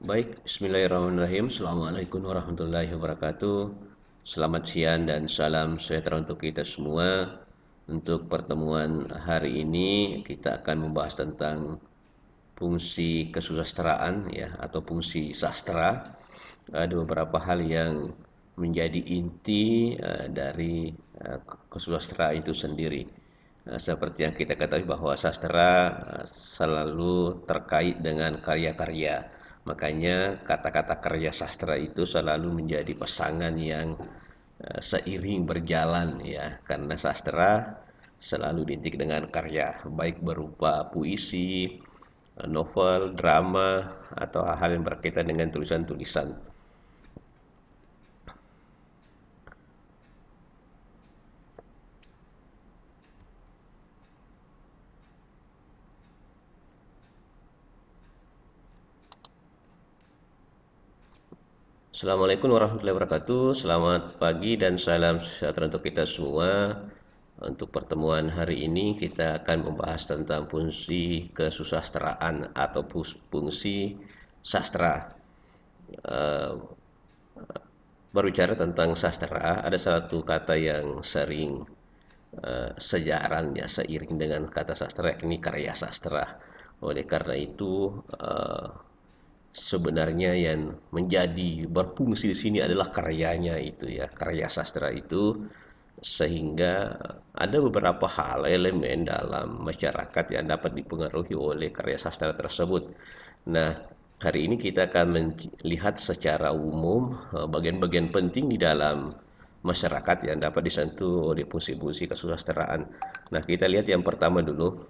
Baik, bismillahirrahmanirrahim. Assalamualaikum warahmatullahi wabarakatuh. Selamat siang dan salam sejahtera untuk kita semua. Untuk pertemuan hari ini kita akan membahas tentang fungsi kesusastraan ya atau fungsi sastra. Ada beberapa hal yang menjadi inti dari kesusastraan itu sendiri. Seperti yang kita ketahui bahwa sastra selalu terkait dengan karya-karya. Makanya kata-kata karya sastra itu selalu menjadi pasangan yang seiring berjalan ya, karena sastra selalu identik dengan karya, baik berupa puisi, novel, drama, atau hal-hal yang berkaitan dengan tulisan-tulisan. Assalamualaikum warahmatullahi wabarakatuh. Selamat pagi dan salam sejahtera untuk kita semua. Untuk pertemuan hari ini kita akan membahas tentang fungsi kesusastraan atau fungsi sastra. Eh, Berbicara tentang sastra, ada satu kata yang sering sejaran ya seiring dengan kata sastra, ini karya sastra. Oleh karena itu, sebenarnya yang menjadi berfungsi di sini adalah karyanya itu ya, karya sastra itu, sehingga ada beberapa hal elemen dalam masyarakat yang dapat dipengaruhi oleh karya sastra tersebut. Nah, hari ini kita akan melihat secara umum bagian-bagian penting di dalam masyarakat yang dapat disentuh oleh fungsi-fungsi kesusastraan. Nah, kita lihat yang pertama dulu,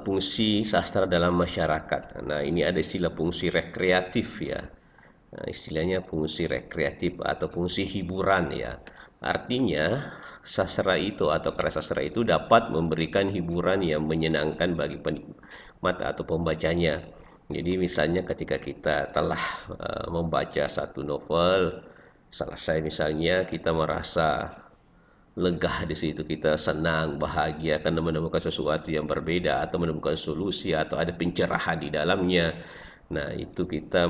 fungsi sastra dalam masyarakat. Nah, ini ada istilah fungsi rekreatif ya. Nah, istilahnya fungsi rekreatif atau fungsi hiburan ya. Artinya, sastra itu atau karya sastra itu dapat memberikan hiburan yang menyenangkan bagi penikmat atau pembacanya. Jadi misalnya ketika kita telah membaca satu novel, selesai misalnya kita merasa lega di situ, kita senang, bahagia karena menemukan sesuatu yang berbeda atau menemukan solusi atau ada pencerahan di dalamnya. Nah, itu kita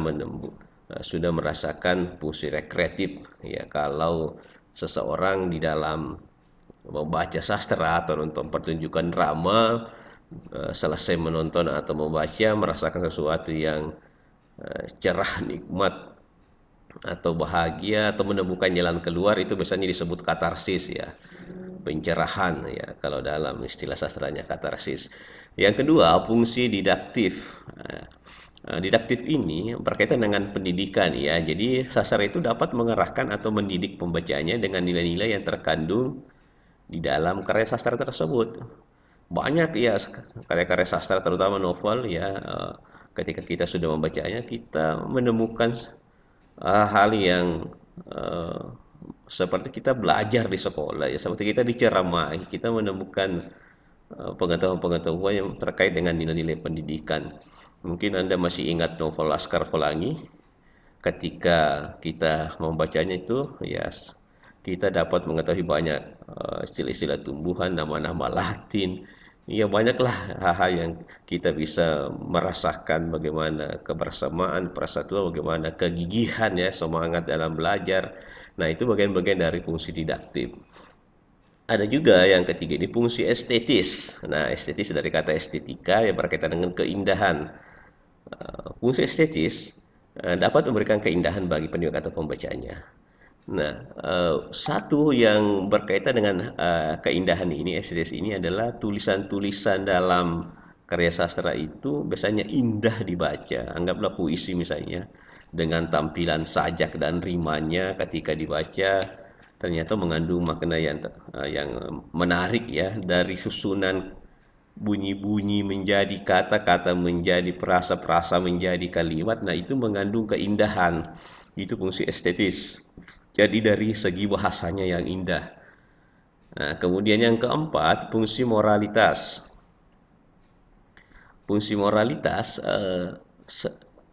sudah merasakan fungsi rekreatif ya. Kalau seseorang di dalam membaca sastra atau nonton pertunjukan drama, selesai menonton atau membaca merasakan sesuatu yang cerah, nikmat atau bahagia atau menemukan jalan keluar, itu biasanya disebut katarsis ya, pencerahan ya, kalau dalam istilah sastranya katarsis. Yang kedua, fungsi didaktif. Didaktif ini berkaitan dengan pendidikan ya. Jadi sastra itu dapat mengarahkan atau mendidik pembacanya dengan nilai-nilai yang terkandung di dalam karya sastra tersebut. Banyak ya karya-karya sastra terutama novel ya, ketika kita sudah membacanya kita menemukan hal yang eh, seperti kita belajar di sekolah ya, seperti kita diceramahi, kita menemukan pengetahuan-pengetahuan yang terkait dengan nilai-nilai pendidikan. Mungkin Anda masih ingat novel Laskar Pelangi. Ketika kita membacanya itu ya, kita dapat mengetahui banyak istilah-istilah tumbuhan, nama-nama Latin. Ya, banyaklah hal-hal yang kita bisa merasakan bagaimana kebersamaan, persatuan, bagaimana kegigihan ya, semangat dalam belajar. Nah, itu bagian-bagian dari fungsi didaktif. Ada juga yang ketiga, ini fungsi estetis. Nah, estetis dari kata estetika yang berkaitan dengan keindahan. Fungsi estetis dapat memberikan keindahan bagi penikmat atau pembacanya. Nah, satu yang berkaitan dengan keindahan ini, estetis ini, adalah tulisan-tulisan dalam karya sastra itu biasanya indah dibaca. Anggaplah puisi misalnya, dengan tampilan sajak dan rimanya ketika dibaca ternyata mengandung makna yang menarik ya, dari susunan bunyi-bunyi menjadi kata-kata, menjadi perasa-perasa, menjadi kalimat. Nah, itu mengandung keindahan. Itu fungsi estetis. Jadi dari segi bahasanya yang indah. Nah, kemudian yang keempat, fungsi moralitas. Fungsi moralitas,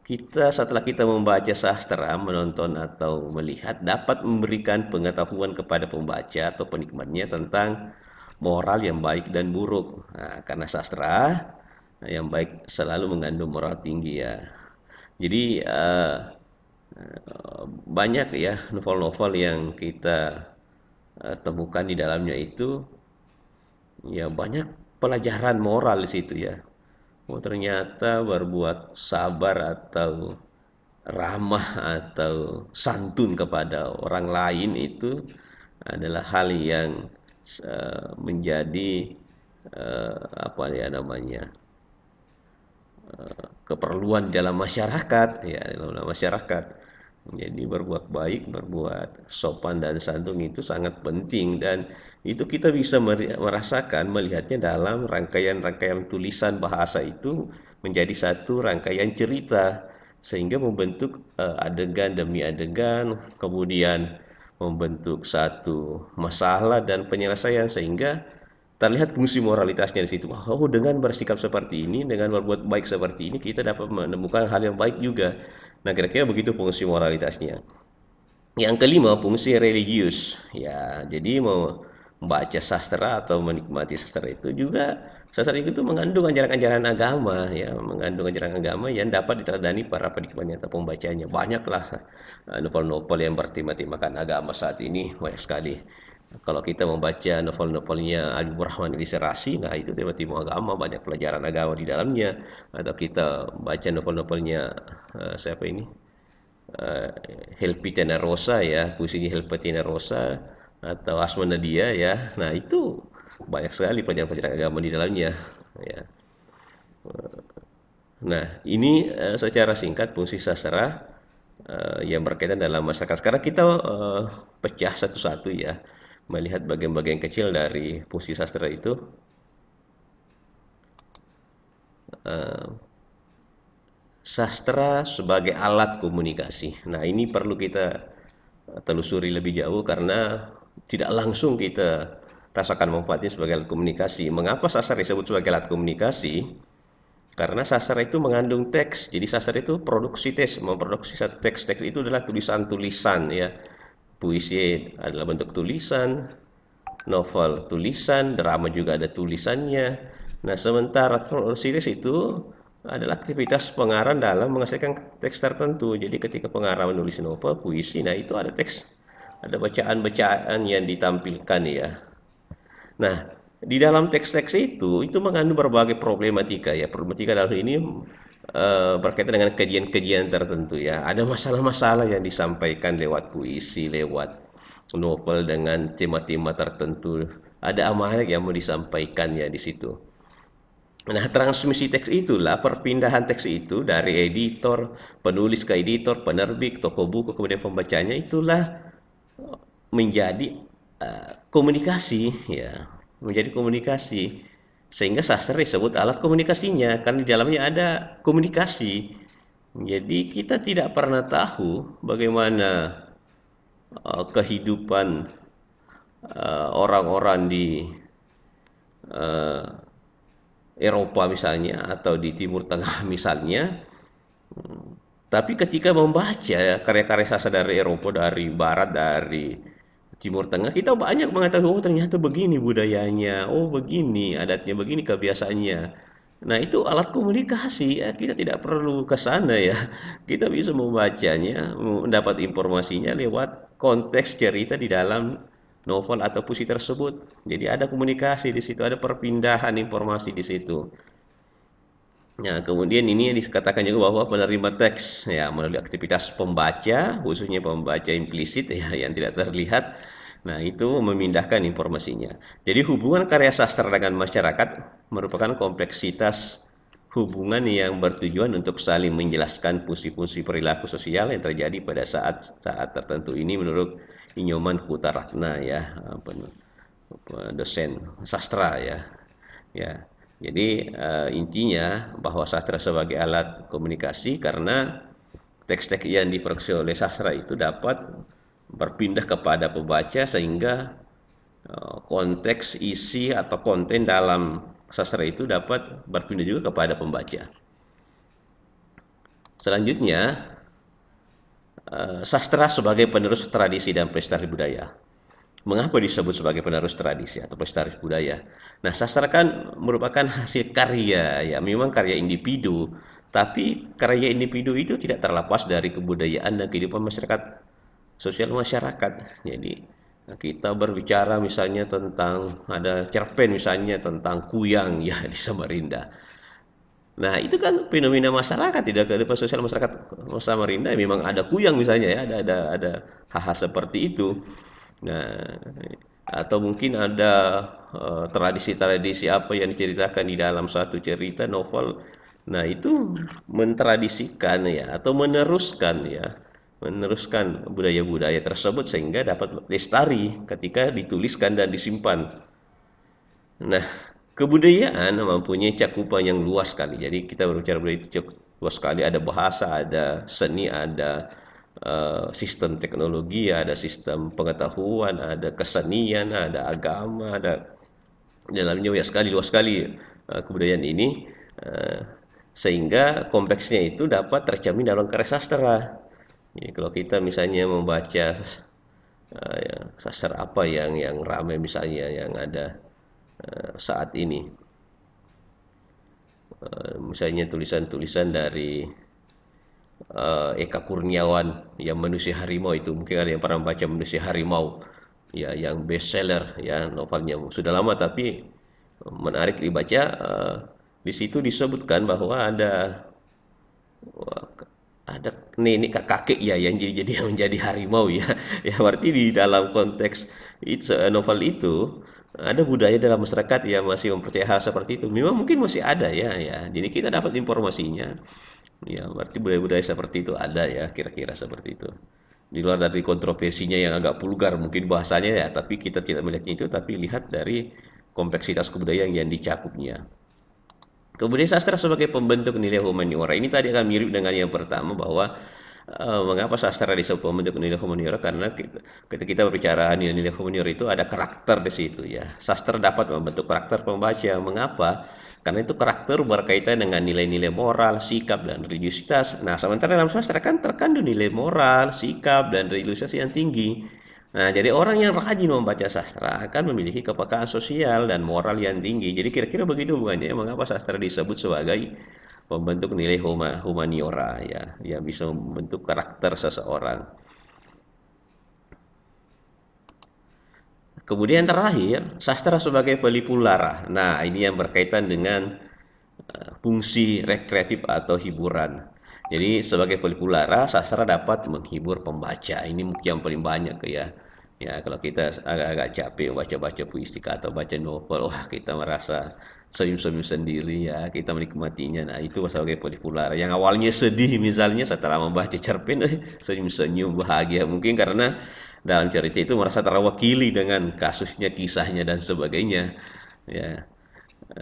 kita setelah kita membaca sastra, menonton atau melihat, dapat memberikan pengetahuan kepada pembaca atau penikmatnya tentang moral yang baik dan buruk. Nah, karena sastra yang baik selalu mengandung moral tinggi ya. Jadi banyak ya novel-novel yang kita temukan di dalamnya itu ya banyak pelajaran moral di situ ya. Oh, ternyata berbuat sabar atau ramah atau santun kepada orang lain itu adalah hal yang menjadi apa ya namanya, keperluan dalam masyarakat ya, dalam masyarakat. Jadi berbuat baik, berbuat sopan dan santun itu sangat penting, dan itu kita bisa merasakan melihatnya dalam rangkaian-rangkaian tulisan bahasa itu menjadi satu rangkaian cerita sehingga membentuk adegan demi adegan, kemudian membentuk satu masalah dan penyelesaian sehingga terlihat fungsi moralitasnya di situ. Oh, dengan bersikap seperti ini, dengan berbuat baik seperti ini, kita dapat menemukan hal yang baik juga. Nah, kira-kira begitu fungsi moralitasnya. Yang kelima, fungsi religius. Ya, jadi mau membaca sastra atau menikmati sastra itu juga, sastra itu mengandung ajaran-ajaran agama ya, mengandung ajaran agama yang dapat diteladani para penikmatnya atau pembacanya. Banyaklah novel-novel yang bertema-temakan agama saat ini, banyak sekali. Kalau kita membaca novel-novelnya Habibur Rahman Literasi, nah itu tema-tema agama, banyak pelajaran agama di dalamnya. Atau kita baca novel-novelnya siapa ini? uh, Helpi Rosa ya, puisinya Helpi Rosa atau Asma Nadia ya. Nah, itu banyak sekali pelajaran-pelajaran agama di dalamnya ya. Nah, ini secara singkat fungsi sastra yang berkaitan dalam masyarakat. Sekarang kita pecah satu-satu ya, melihat bagian-bagian kecil dari fungsi sastra itu. Eh, Sastra sebagai alat komunikasi. Nah, ini perlu kita telusuri lebih jauh karena tidak langsung kita rasakan manfaatnya sebagai alat komunikasi. Mengapa sastra disebut sebagai alat komunikasi? Karena sastra itu mengandung teks. Jadi sastra itu produksi teks, memproduksi satu teks. Teks itu adalah tulisan-tulisan ya. Puisi adalah bentuk tulisan, novel tulisan, drama juga ada tulisannya. Nah, sementara produksi teks itu adalah aktivitas pengarang dalam menghasilkan teks tertentu. Jadi ketika pengarang menulis novel, puisi, nah itu ada teks, ada bacaan-bacaan yang ditampilkan ya. Nah, di dalam teks-teks itu mengandung berbagai problematika ya. Problematika dalam ini berkaitan dengan kajian-kajian tertentu ya. Ada masalah-masalah yang disampaikan lewat puisi, lewat novel dengan tema-tema tertentu. Ada amanat yang mau disampaikan ya di situ. Nah, transmisi teks itulah perpindahan teks itu dari editor, penulis ke editor, penerbit, toko buku, kemudian pembacanya itulah menjadi komunikasi ya, menjadi komunikasi. Sehingga sastra disebut alat komunikasinya karena di dalamnya ada komunikasi. Jadi kita tidak pernah tahu bagaimana kehidupan orang-orang di uh, Eropa misalnya atau di Timur Tengah misalnya. Tapi ketika membaca karya-karya sastra dari Eropa, dari Barat, dari Timur Tengah, kita banyak mengetahui, oh ternyata begini budayanya, oh begini adatnya, begini kebiasaannya. Nah, itu alat komunikasi ya, kita tidak perlu ke sana ya. Kita bisa membacanya, mendapat informasinya lewat konteks cerita di dalam novel atau puisi tersebut. Jadi ada komunikasi di situ, ada perpindahan informasi di situ. Nah, kemudian ini yang dikatakan juga bahwa penerima teks ya melalui aktivitas pembaca, khususnya pembaca implisit ya yang tidak terlihat. Nah, itu memindahkan informasinya. Jadi hubungan karya sastra dengan masyarakat merupakan kompleksitas hubungan yang bertujuan untuk saling menjelaskan fungsi-fungsi perilaku sosial yang terjadi pada saat-saat tertentu ini menurut Inyoman Kutaratna ya, dosen sastra ya. Ya, jadi intinya bahwa sastra sebagai alat komunikasi karena teks-teks yang diproduksi oleh sastra itu dapat berpindah kepada pembaca sehingga konteks isi atau konten dalam sastra itu dapat berpindah juga kepada pembaca. Selanjutnya, sastra sebagai penerus tradisi dan pelestari budaya. Mengapa disebut sebagai penerus tradisi atau pelestari budaya? Nah, sastra kan merupakan hasil karya ya, memang karya individu, Tapi karya individu itu tidak terlepas dari kebudayaan dan kehidupan masyarakat, sosial masyarakat. Jadi kita berbicara misalnya tentang ada cerpen misalnya tentang kuyang ya di Samarinda. Nah, itu kan fenomena masyarakat tidak kehidupan sosial masyarakat Samarinda memang ada kuyang misalnya ya, ada hal-hal seperti itu. Nah, atau mungkin ada tradisi-tradisi apa yang diceritakan di dalam satu cerita novel. Nah, itu mentradisikan ya atau meneruskan budaya-budaya tersebut sehingga dapat lestari ketika dituliskan dan disimpan. Nah, kebudayaan mempunyai cakupan yang luas sekali. Jadi kita berbicara budaya itu cukup luas sekali. Ada bahasa, ada seni, ada sistem teknologi, ada sistem pengetahuan, ada kesenian, ada agama, ada dalamnya banyak sekali, luas sekali kebudayaan ini. Sehingga kompleksnya itu dapat tercermin dalam karya sastra. Jadi kalau kita misalnya membaca ya, sastra apa yang ramai misalnya yang ada saat ini, misalnya tulisan-tulisan dari Eka Kurniawan yang Manusia Harimau, itu mungkin ada yang pernah baca Manusia Harimau ya, yang bestseller ya, novelnya sudah lama tapi menarik dibaca. Di situ disebutkan bahwa ada nenek kakek ya yang jadi menjadi harimau ya. Ya berarti di dalam konteks itu, novel itu ada budaya dalam masyarakat yang masih mempercayai hal seperti itu. Memang mungkin masih ada ya ya. Jadi kita dapat informasinya. Ya, berarti budaya-budaya seperti itu ada ya, kira-kira seperti itu. Di luar dari kontroversinya yang agak vulgar mungkin bahasanya ya, tapi kita tidak melihatnya itu, tapi lihat dari kompleksitas kebudayaan yang dicakupnya. Kemudian sastra sebagai pembentuk nilai humaniora. Ini tadi akan mirip dengan yang pertama bahwa mengapa sastra disebut pembentuk nilai humaniora, karena ketika kita berbicara nilai-nilai humaniora itu ada karakter di situ ya. Sastra dapat membentuk karakter pembaca. Mengapa? Karena itu karakter berkaitan dengan nilai-nilai moral, sikap, dan religiusitas. Nah, sementara dalam sastra kan terkandung nilai moral, sikap, dan religiusitas yang tinggi. Nah, jadi orang yang rajin membaca sastra akan memiliki kepekaan sosial dan moral yang tinggi. Jadi kira-kira begitu bukannya? Mengapa sastra disebut sebagai pembentuk nilai humaniora ya, yang bisa membentuk karakter seseorang. Kemudian terakhir, sastra sebagai pelipu lara. Nah, ini yang berkaitan dengan fungsi rekreatif atau hiburan. Jadi sebagai pelipu lara, sastra dapat menghibur pembaca. Ini mungkin yang paling banyak ya. Ya, kalau kita agak-agak capek baca-baca puisi atau baca novel, wah kita merasa senyum-senyum sendiri ya, kita menikmatinya. Nah, itu sebagai pelipu lara. Yang awalnya sedih misalnya setelah membaca cerpen, senyum-senyum bahagia. Mungkin karena dalam cerita itu merasa terwakili dengan kasusnya, kisahnya dan sebagainya. Ya,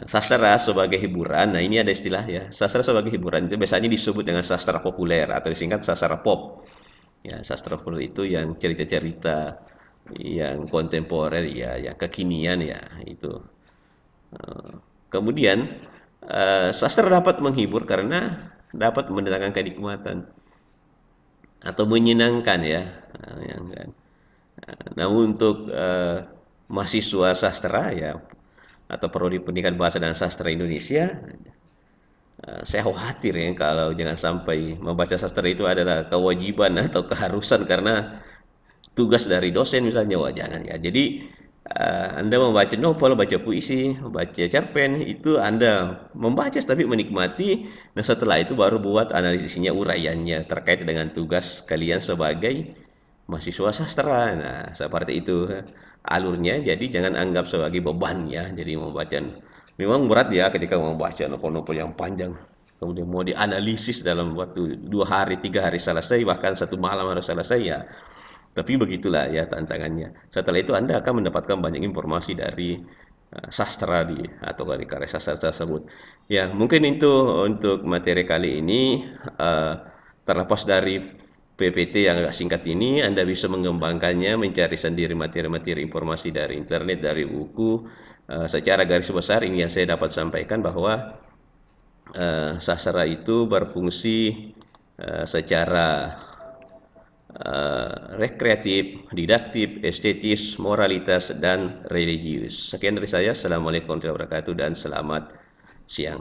sastra sebagai hiburan. Nah, ini ada istilah ya. Sastra sebagai hiburan itu biasanya disebut dengan sastra populer atau disingkat sastra pop. Ya, sastra populer itu yang cerita-cerita yang kontemporer ya, yang kekinian ya, itu. Kemudian sastra dapat menghibur karena dapat mendatangkan kenikmatan atau menyenangkan ya. Yang kan. Namun untuk mahasiswa sastra ya atau prodi pendidikan bahasa dan sastra Indonesia, saya khawatir ya kalau jangan sampai membaca sastra itu adalah kewajiban atau keharusan karena tugas dari dosen misalnya. Wah jangan ya. Jadi Anda membaca novel, baca puisi, membaca cerpen, itu Anda membaca tapi menikmati. Nah setelah itu baru buat analisisnya, uraiannya terkait dengan tugas kalian sebagai mahasiswa sastra. Nah seperti itu alurnya. Jadi jangan anggap sebagai beban ya. Jadi membaca memang berat ya ketika membaca novel-novel yang panjang. Kemudian mau dianalisis dalam waktu 2 hari, 3 hari selesai, bahkan 1 malam harus selesai ya. Tapi begitulah ya tantangannya. Setelah itu Anda akan mendapatkan banyak informasi dari sastra atau dari karya sastra tersebut. Ya, mungkin itu untuk materi kali ini. Terlepas dari PPT yang agak singkat ini, Anda bisa mengembangkannya, mencari sendiri materi-materi informasi dari internet, dari buku. Secara garis besar ini yang saya dapat sampaikan bahwa sastra itu berfungsi secara rekreatif, didaktif, estetis, moralitas, dan religius. Sekian dari saya. Assalamualaikum warahmatullahi wabarakatuh dan selamat siang.